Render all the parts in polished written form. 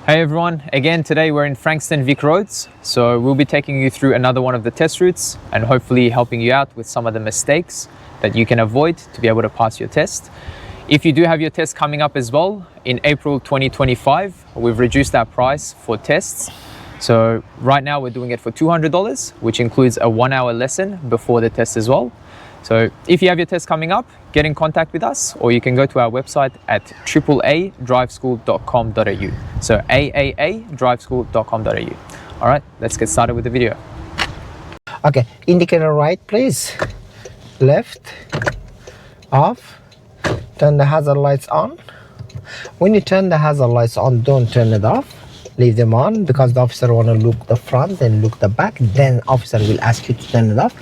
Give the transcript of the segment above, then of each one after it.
Hey everyone, again today we're in Frankston VicRoads, so we'll be taking you through another one of the test routes and hopefully helping you out with some of the mistakes that you can avoid to be able to pass your test. If you do have your test coming up as well, in April 2025, we've reduced our price for tests. So right now we're doing it for $200, which includes a 1-hour lesson before the test as well. So if you have your test coming up, get in contact with us, or you can go to our website at AAA So AAA All right, let's get started with the video. Okay, indicator right, please. Left, off. Turn the hazard lights on. When you turn the hazard lights on, don't turn it off. Leave them on because the officer want to look the front and look the back. Then officer will ask you to turn it off.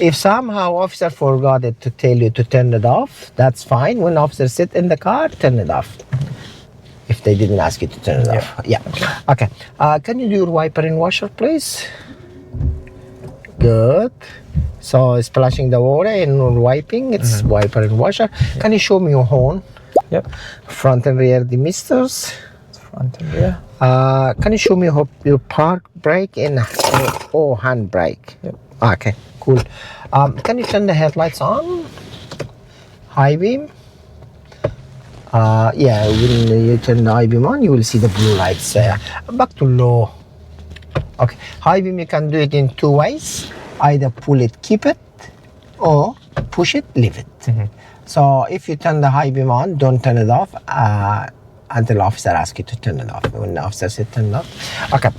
If somehow officer forgot it to tell you to turn it off, that's fine. When officer sit in the car, turn it off. If they didn't ask you to turn it off. Yeah. Okay. Can you do your wiper and washer, please? Good. So splashing the water and wiping. It's wiper and washer. Can you show me your horn? Yep. Front and rear demisters. Front and rear. Can you show me your park brake and hand brake? Yep. Okay, cool. Can you turn the headlights on? High beam. Yeah, when you turn the high beam on, you will see the blue lights there. Back to low. Okay, high beam you can do it in two ways. Either pull it, keep it, or push it, leave it. So if you turn the high beam on, don't turn it off until officer asks you to turn it off. When the officer says turn it off, okay.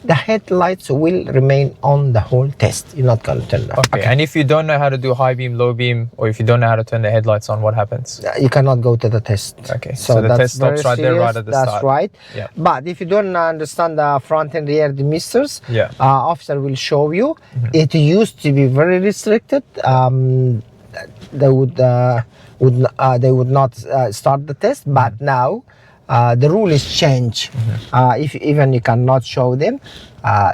The headlights will remain on the whole test. You're not going to turn it off. Okay. And if you don't know how to do high beam, low beam, or if you don't know how to turn the headlights on, what happens? You cannot go to the test. Okay, so the test stops right there, right at the start. That's right. Yeah. But if you don't understand the front and rear demisters, officer will show you. It used to be very restricted. They would not start the test, but now the rule is changed. If even you cannot show them,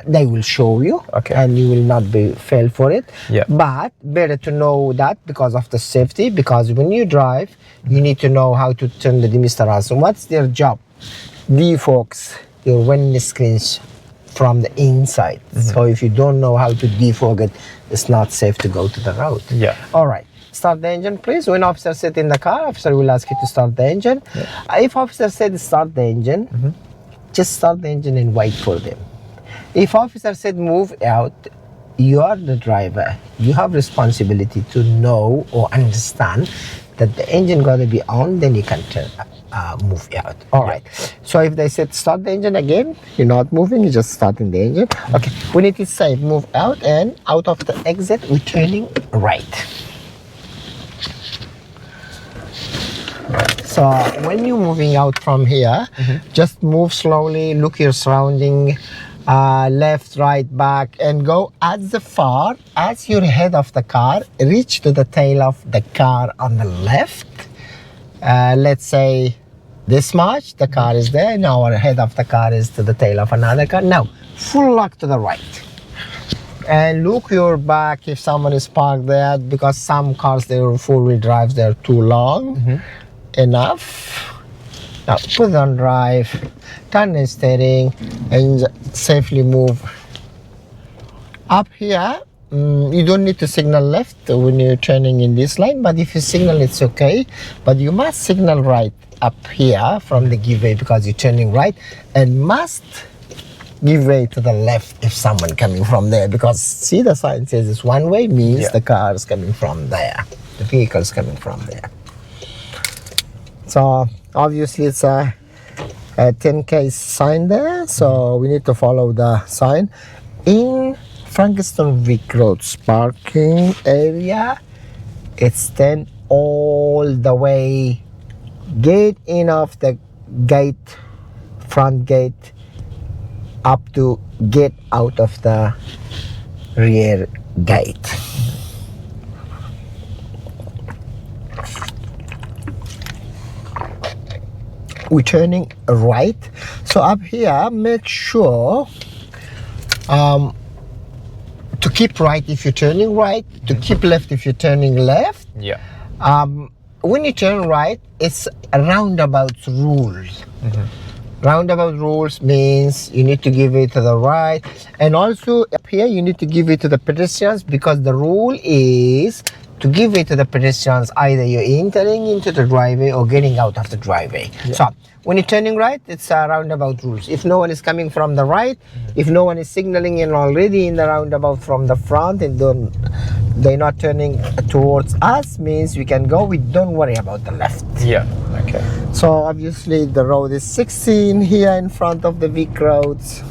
they will show you, and you will not be fail for it. But better to know that because of the safety, because when you drive, you need to know how to turn the demister on. So what's their job? Defocus your windscreens from the inside. So if you don't know how to defog it, it's not safe to go to the road. All right. Start the engine, please. When officer sit in the car, officer will ask you to start the engine. If officer said start the engine, just start the engine and wait for them. If officer said move out, you are the driver. You have responsibility to know or understand that the engine got to be on, then you can turn move out. All right. So if they said start the engine again, you're not moving, you're just starting the engine. Okay. When it is safe, move out, and out of the exit, we're turning right. So when you're moving out from here, just move slowly, look your surrounding, left, right, back, and go as far as your head of the car, reach to the tail of the car on the left. Let's say this much, the car is there, now our head of the car is to the tail of another car. Now, full lock to the right. And look your back if someone is parked there, because some cars, they're four-wheel drives, they're too long. Enough. Now put it on drive, turn the steering, and safely move. Up here, you don't need to signal left when you're turning in this line, but if you signal, it's okay. But you must signal right up here from the give way because you're turning right, and must give way to the left if someone coming from there, because see the sign says it's one way, means the car is coming from there, the vehicle is coming from there. So obviously it's a 10K sign there, so we need to follow the sign. In Frankston VicRoads parking area, it's 10 all the way, gate in of the gate, front gate, up to get out of the rear gate. We're turning right, so up here make sure to keep right if you're turning right, to keep left if you're turning left. When you turn right, it's a roundabout rule. Roundabout rules means you need to give it to the right, and also up here you need to give it to the pedestrians, because the rule is to give it to the pedestrians either you're entering into the driveway or getting out of the driveway. So when you're turning right, it's roundabout rules. If no one is coming from the right, if no one is signaling in already in the roundabout from the front, and they're not turning towards us, means we can go. We don't worry about the left. Yeah. Okay. So obviously the road is 16 here in front of the VicRoads.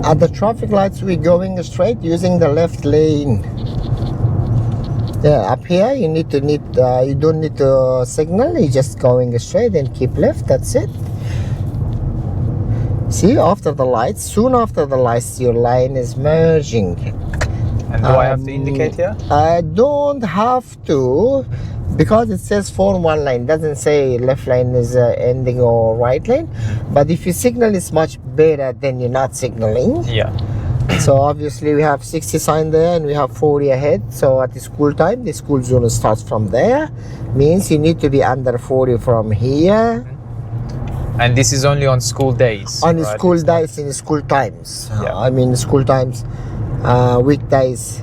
At the traffic lights, we're going straight using the left lane. Yeah, up here you you don't need to signal. You're just going straight and keep left. That's it. See, after the lights, soon after the lights, your line is merging. And do I have to indicate here? I don't have to, because it says form one line. It doesn't say left lane is ending or right lane. But if you signal, it's much better than you're not signaling. Yeah. So obviously we have 60 sign there and we have 40 ahead. So at the school time, the school zone starts from there. Means you need to be under 40 from here. And this is only on school days? On right? School days, in school times. Yeah. I mean school times, weekdays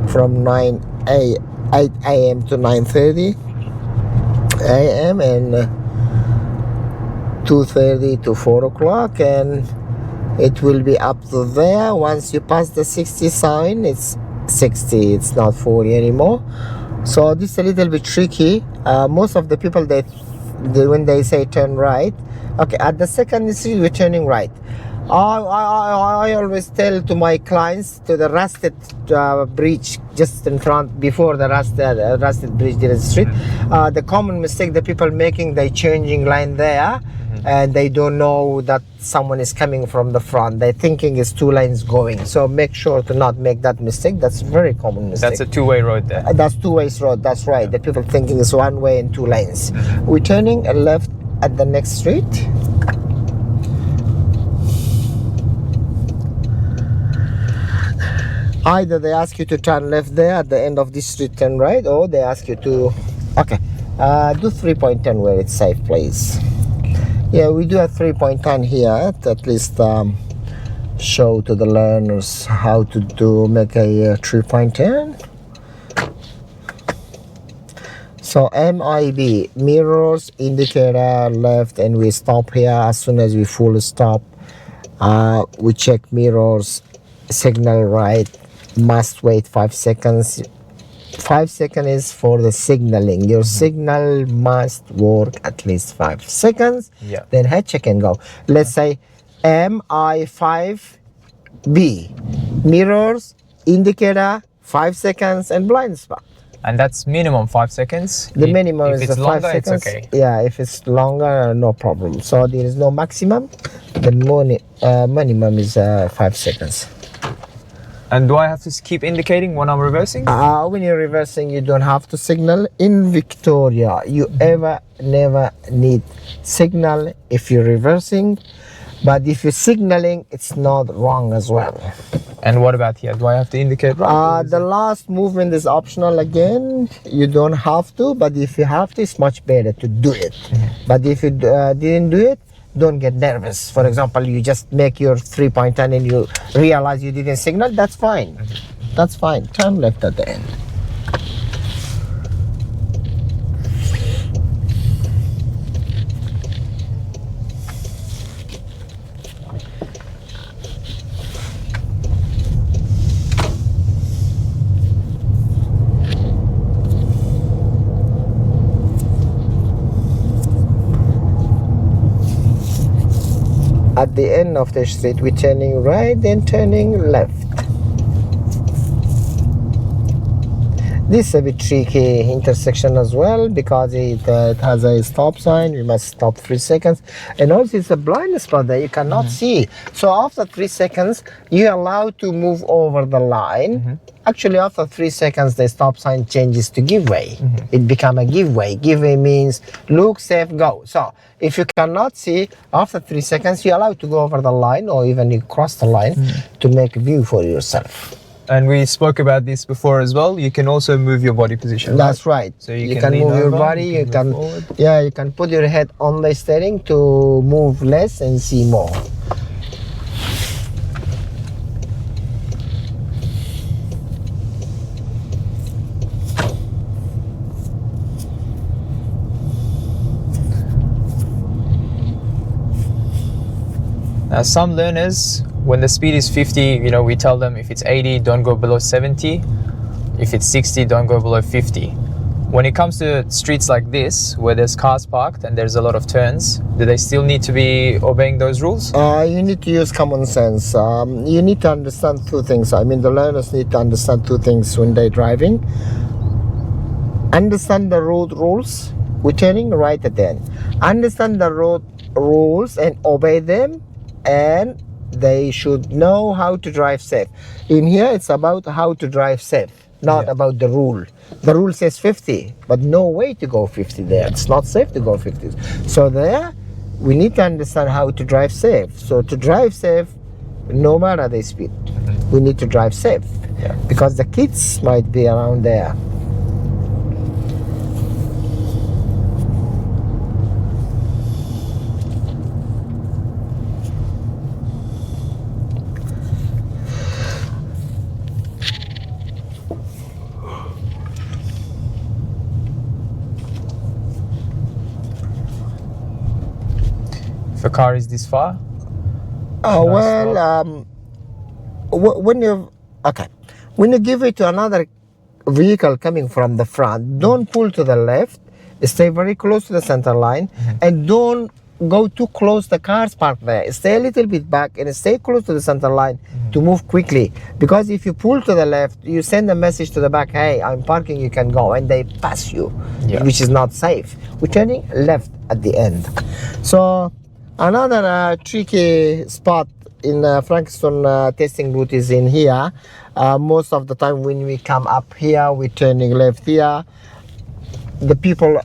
from 8 a.m. to 9:30 a.m. and 2:30 to 4 o'clock, and it will be up to there. Once you pass the 60 sign, it's 60, it's not 40 anymore. So this is a little bit tricky. Most of the people when they say turn right, okay, at the second street we're turning right. I always tell to my clients, to the rusted bridge just in front, before the rusted bridge in the street, the common mistake the people making, they changing line there, and they don't know that someone is coming from the front. They're thinking it's two lanes going. So make sure to not make that mistake. That's a very common mistake. That's a two-way road there. That's two-way road. That's right. The people thinking it's one way and two lanes. We're turning a left at the next street. Either they ask you to turn left there at the end of this street, turn right, or they ask you to, okay, do 3.10 where it's safe, please. Yeah, we do a 3.10 here to at least show to the learners how to make a 3.10. So MIB, mirrors, indicator, left, and we stop here. As soon as we full stop, we check mirrors, signal right, must wait 5 seconds. 5 seconds is for the signaling. Your signal must work at least 5 seconds. Yeah. Then head check and go. Let's say MI5B, mirrors, indicator, 5 seconds, and blind spot. And that's minimum 5 seconds? The minimum is 5 longer, seconds. It's okay. Yeah, if it's longer, no problem. So there is no maximum. The minimum is 5 seconds. And do I have to keep indicating when I'm reversing? When you're reversing, you don't have to signal. In Victoria, you never need signal if you're reversing. But if you're signaling, it's not wrong as well. And what about here? Do I have to indicate right? The last movement is optional again. You don't have to, but if you have to, it's much better to do it. But if you didn't do it, don't get nervous. For example, you just make your 3.10 and you realize you didn't signal, that's fine. That's fine. Turn left at the end. At the end of the street, we're turning right, then turning left. This is a bit tricky intersection as well, because it has a stop sign. We must stop 3 seconds. And also it's a blind spot there, you cannot see. So after 3 seconds, you're allowed to move over the line Actually, after 3 seconds, the stop sign changes to give way. It becomes a give way. Give way means look, safe, go. So if you cannot see, after 3 seconds, you're allowed to go over the line or even you cross the line to make a view for yourself. And we spoke about this before as well. You can also move your body position. That's right. So you can move your body. You can you can put your head on the steering to move less and see more. Now, some learners, when the speed is 50, you know, we tell them if it's 80, don't go below 70. If it's 60, don't go below 50. When it comes to streets like this, where there's cars parked and there's a lot of turns, do they still need to be obeying those rules? You need to use common sense. You need to understand two things. I mean, the learners need to understand two things when they're driving. Understand the road rules. We're turning right at the end. Understand the road rules and obey them. And they should know how to drive safe. In here, it's about how to drive safe, not about the rule. The rule says 50, but no way to go 50 there. It's not safe to go 50. So there, we need to understand how to drive safe. So to drive safe, no matter the speed, we need to drive safe because the kids might be around there. If a car is this far? When you give it to another vehicle coming from the front, don't pull to the left, stay very close to the center line, and don't go too close the cars parked there. Stay a little bit back and stay close to the center line to move quickly, because if you pull to the left, you send a message to the back, hey, I'm parking, you can go, and they pass you, which is not safe. We're turning left at the end. So another tricky spot in Frankston testing route is in here. Most of the time when we come up here, we're turning left here. The people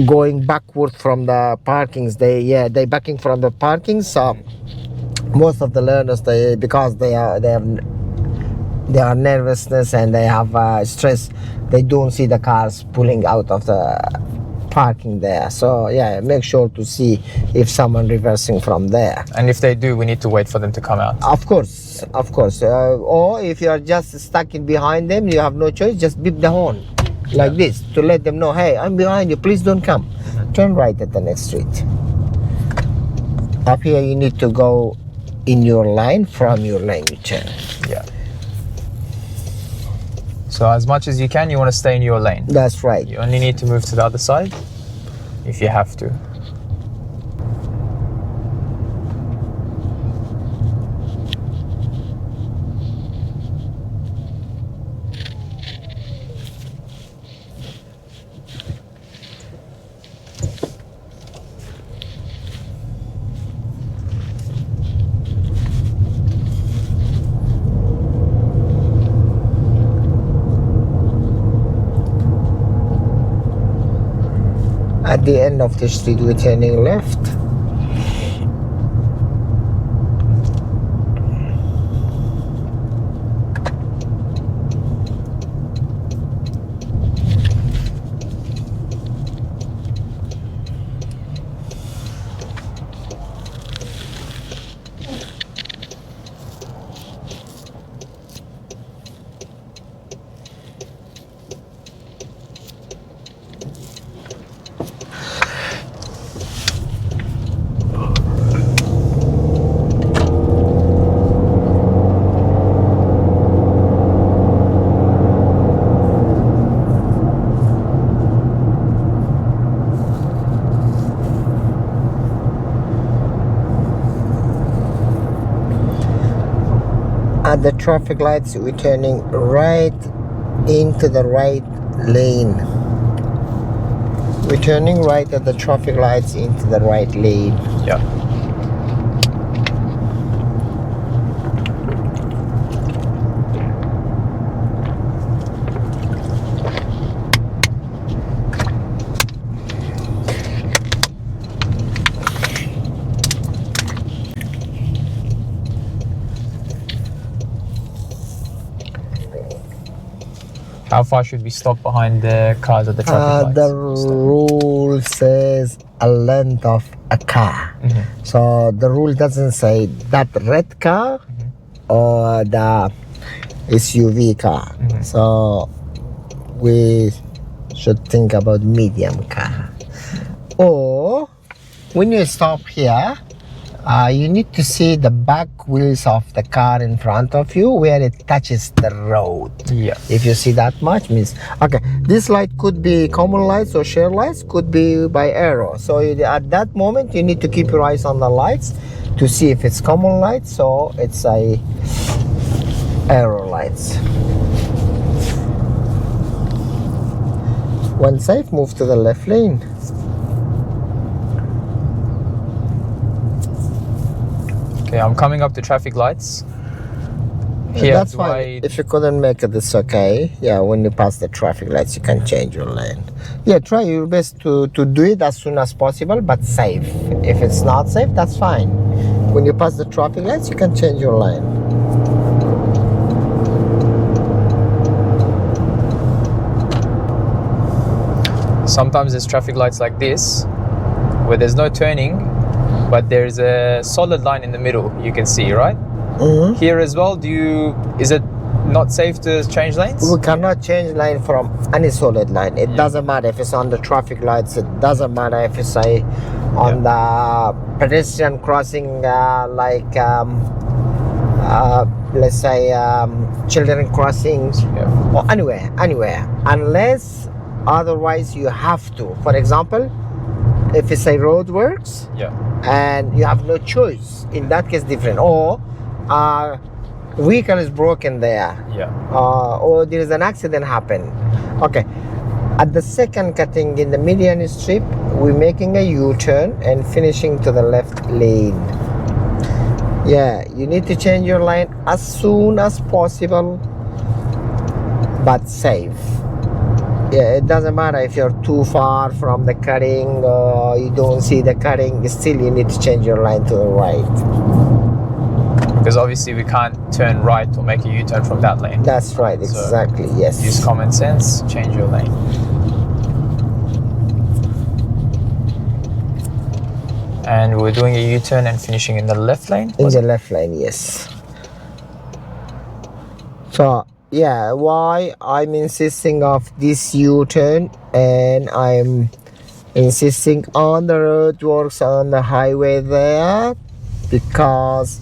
going backward from the parkings, they backing from the parkings. So most of the learners, because they are nervousness and they have stress, they don't see the cars pulling out of the parking there. So make sure to see if someone reversing from there, and if they do, we need to wait for them to come out. of course. Or if you are just stuck in behind them, you have no choice, just beep the horn like this to let them know, hey, I'm behind you, please don't come. Turn right at the next street. Up here you need to go in your line, from your lane you turn. So as much as you can, you want to stay in your lane. That's right. You only need to move to the other side if you have to. At the end of the street, we're turning left. At the traffic lights, we're turning right into the right lane. We're turning right at the traffic lights into the right lane. How far should we stop behind the cars at the traffic lights? The rule says a length of a car. So the rule doesn't say that red car or the SUV car. So we should think about medium car. Or when you stop here, you need to see the back wheels of the car in front of you where it touches the road. Yeah. If you see that much, means okay. This light could be common lights or share lights, could be by arrow. So at that moment, you need to keep your eyes on the lights to see if it's common lights or it's a arrow lights. When safe, move to the left lane. Okay, I'm coming up to traffic lights. Here, that's fine. If you couldn't make it, it's okay. Yeah, when you pass the traffic lights, you can change your lane. Yeah, try your best to do it as soon as possible, but safe. If it's not safe, that's fine. When you pass the traffic lights, you can change your lane. Sometimes there's traffic lights like this, where there's no turning, but there's a solid line in the middle, you can see, right? Here as well, is it not safe to change lanes? We cannot change lane from any solid line. It doesn't matter if it's on the traffic lights, it doesn't matter if it's on the pedestrian crossing, let's say children crossings, or anywhere, unless otherwise you have to. For example, if it's a roadworks, and you have no choice, in that case different, or vehicle is broken there, or there is an accident happen. Okay, at the second cutting in the median strip, we're making a U-turn and finishing to the left lane. Yeah, you need to change your lane as soon as possible, but safe. Yeah, it doesn't matter if you're too far from the cutting or you don't see the cutting, still you need to change your line to the right. Because obviously we can't turn right or make a U-turn from that lane. That's right, exactly, so yes. Use common sense, change your lane. And we're doing a U-turn and finishing in the left lane? In the left lane, yes. So, yeah, why I'm insisting of this U-turn and I'm insisting on the roadworks on the highway there, because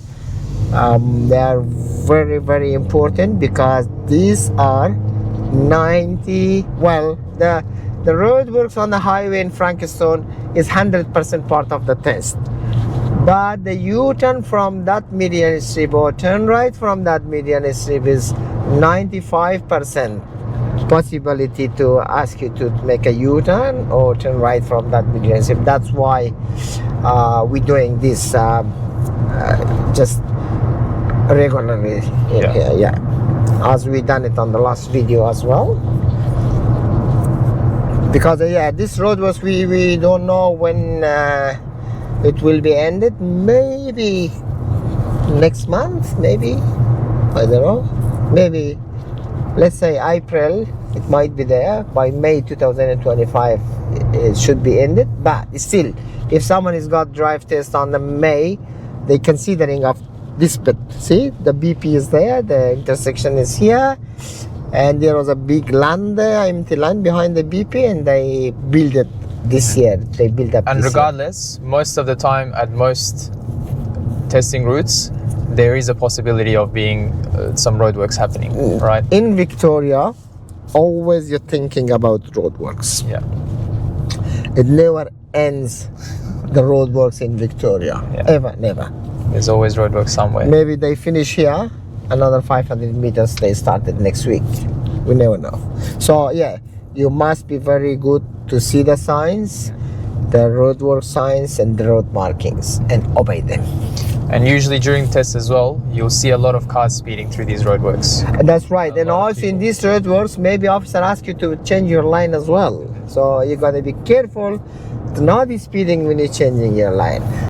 they are very, very important, because these are 90, well, the roadworks on the highway in Frankston is 100% part of the test. But the U-turn from that median strip or turn right from that median strip is 95% possibility to ask you to make a U-turn or turn right from that median strip. That's why we're doing this just regularly in here, as we done it on the last video as well. Because this road was we don't know when it will be ended. Maybe next month, maybe, I don't know, maybe let's say April, it might be there. By May 2025 it should be ended. But still, if someone has got drive test on the May, they considering of this bit. See, the BP is there, the intersection is here, and there was a big land there, empty land behind the BP, and they built it this year. They built up. And regardless, most of the time at most testing routes, there is a possibility of being some roadworks happening, right? In Victoria, always you're thinking about roadworks. Yeah. It never ends, the roadworks in Victoria. Ever, never. There's always roadworks somewhere. Maybe they finish here, another 500 meters they started next week. We never know. So yeah, you must be very good to see the signs, the roadwork signs and the road markings, and obey them. And usually during tests as well, you'll see a lot of cars speeding through these roadworks. And that's right. And also in these roadworks, maybe officer asks you to change your line as well. So you gotta be careful to not be speeding when you're changing your line.